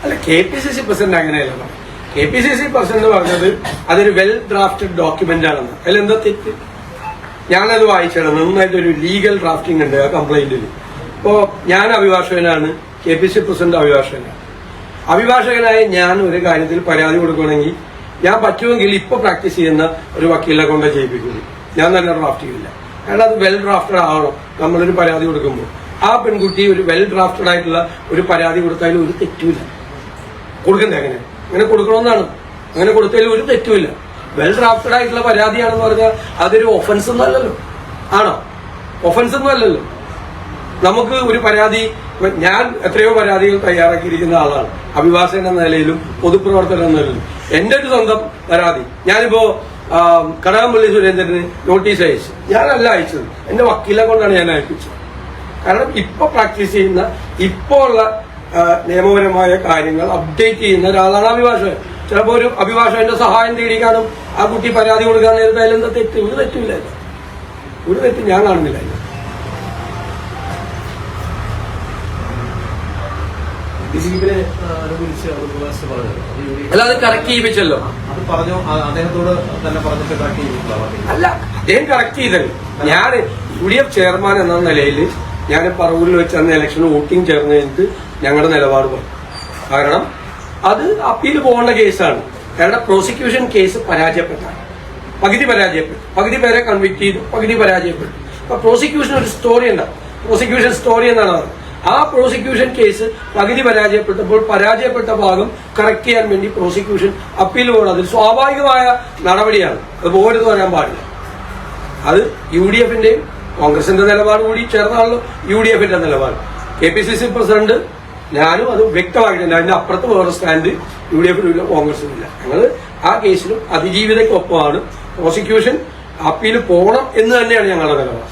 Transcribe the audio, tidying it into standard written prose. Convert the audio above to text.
അല്ല, KPCC president അങ്ങനെയല്ല. KPCC president പറഞ്ഞത് അതൊരു വെൽ ഡ്രാഫ്റ്റഡ് ഡോക്യുമെന്റ് ആണെന്ന്. അതിലെന്താ തെറ്റ്? ഞാനത് വായിച്ചതാണ്. നന്നായിട്ടൊരു ലീഗൽ ഡ്രാഫ്റ്റിംഗ് ഉണ്ട് ആ കംപ്ലൈന്റിൽ. ഇപ്പോ ഞാൻ അഭിഭാഷകനാണ്, KPCC പ്രസിഡന്റ് അഭിഭാഷകനാണ്. അഭിഭാഷകനായ ഞാൻ ഒരു കാര്യത്തിൽ പരാതി കൊടുക്കണമെങ്കിൽ ഞാൻ പറ്റുമെങ്കിൽ ഇപ്പൊ പ്രാക്ടീസ് ചെയ്യുന്ന ഒരു വക്കീലിനെ കൊണ്ട് ചെയ്യിപ്പിക്കുന്നു. ഞാൻ തന്നെ ഡ്രാഫ്റ്റ് ചെയ്യില്ല. കാരണം അത് വെൽ ഡ്രാഫ്റ്റഡ് ആവണം. നമ്മളൊരു പരാതി കൊടുക്കുമ്പോൾ ആ പെൺകുട്ടി ഒരു വെൽ ഡ്രാഫ്റ്റഡ് ആയിട്ടുള്ള ഒരു പരാതി കൊടുത്താലും ഒരു തെറ്റുമില്ല. കൊടുക്കണ്ടേ? അങ്ങനെ കൊടുക്കണമെന്നാണ്. അങ്ങനെ കൊടുത്തതിൽ ഒരു തെറ്റുമില്ല. വെൽ ഡ്രാഫ്റ്റഡ് ആയിട്ടുള്ള പരാതിയാണെന്ന് പറഞ്ഞാൽ അതൊരു ഒഫൻസ് ഒന്നും അല്ലല്ലോ. ആണോ? ഒഫൻസ് ഒന്നും അല്ലല്ലോ. നമുക്ക് ഒരു പരാതി, ഞാൻ എത്രയോ പരാതികൾ തയ്യാറാക്കിയിരിക്കുന്ന ആളാണ്, അഭിഭാഷകൻ എന്ന നിലയിലും പൊതുപ്രവർത്തകൻ എന്ന നിലയിലും. എന്റെ ഒരു സ്വന്തം പരാതി ഞാനിപ്പോ കടകംപള്ളി സുരേന്ദ്രന് നോട്ടീസ് അയച്ചു. ഞാനല്ല അയച്ചത്, എന്റെ വക്കീലെ കൊണ്ടാണ് ഞാൻ അയപ്പിച്ചത്. കാരണം ഇപ്പൊ പ്രാക്ടീസ് ചെയ്യുന്ന, ഇപ്പോ ഉള്ള നിയമപരമായ കാര്യങ്ങൾ അപ്ഡേറ്റ് ചെയ്യുന്ന ഒരാളാണ് അഭിഭാഷകൻ. ചിലപ്പോ ഒരു അഭിഭാഷകന്റെ സഹായം തേടിക്കാനും ആ കുട്ടി പരാതി കൊടുക്കാൻ നേരത്തെ അതിലെന്താ തെറ്റ്? ഒരു തെറ്റില്ല. ഒരു തെറ്റ് ഞാൻ കാണുന്നില്ല. അല്ല, അത് കറക്റ്റ് ചെയ്യിപ്പിച്ചല്ലോ. അല്ല, അദ്ദേഹം കറക്റ്റ് ചെയ്തല്ലോ. ഞാൻ UDF ചെയർമാൻ എന്ന നിലയിൽ ഞാൻ പറവൂരിൽ വെച്ച് അന്ന് ഇലക്ഷൻ വോട്ടിംഗ് ചേർന്ന് കഴിഞ്ഞിട്ട് ഞങ്ങളുടെ നിലപാട് പറഞ്ഞു. കാരണം അത് അപ്പീൽ പോകേണ്ട കേസാണ്. കാരണം പ്രോസിക്യൂഷൻ കേസ് പരാജയപ്പെട്ടാണ്. പകുതി പരാജയപ്പെട്ടു, പകുതി പേരെ കൺവിക്ട് ചെയ്തു, പകുതി പരാജയപ്പെട്ടു. അപ്പൊ പ്രോസിക്യൂഷൻ ഒരു സ്റ്റോറി ഉണ്ടാവും. പ്രോസിക്യൂഷൻ സ്റ്റോറി എന്നാണ് പറഞ്ഞത്. ആ പ്രോസിക്യൂഷൻ കേസ് പകുതി പരാജയപ്പെട്ടപ്പോൾ പരാജയപ്പെട്ട ഭാഗം കറക്റ്റ് ചെയ്യാൻ വേണ്ടി പ്രോസിക്യൂഷൻ അപ്പീൽ പോകണം. അതിൽ സ്വാഭാവികമായ നടപടിയാണ്. അത് പോകരുത് പറയാൻ പാടില്ല. അത് UDFന്റെയും കോൺഗ്രസിന്റെ നിലപാട് കൂടി ചേർന്നാണല്ലോ UDFന്റെ നിലപാട്. KPCC പ്രസിഡന്റ് ഞാനും അത് വ്യക്തമായിട്ടുണ്ട്. അതിന്റെ അപ്പുറത്ത് വേറെ സ്റ്റാൻഡ് UDFിനും കോൺഗ്രസിനില്ല. ഞങ്ങൾ ആ കേസിലും അതിജീവിതയ്ക്കൊപ്പമാണ്. പ്രോസിക്യൂഷൻ അപ്പീൽ പോകണം എന്ന് തന്നെയാണ് ഞങ്ങളുടെ നിലപാട്.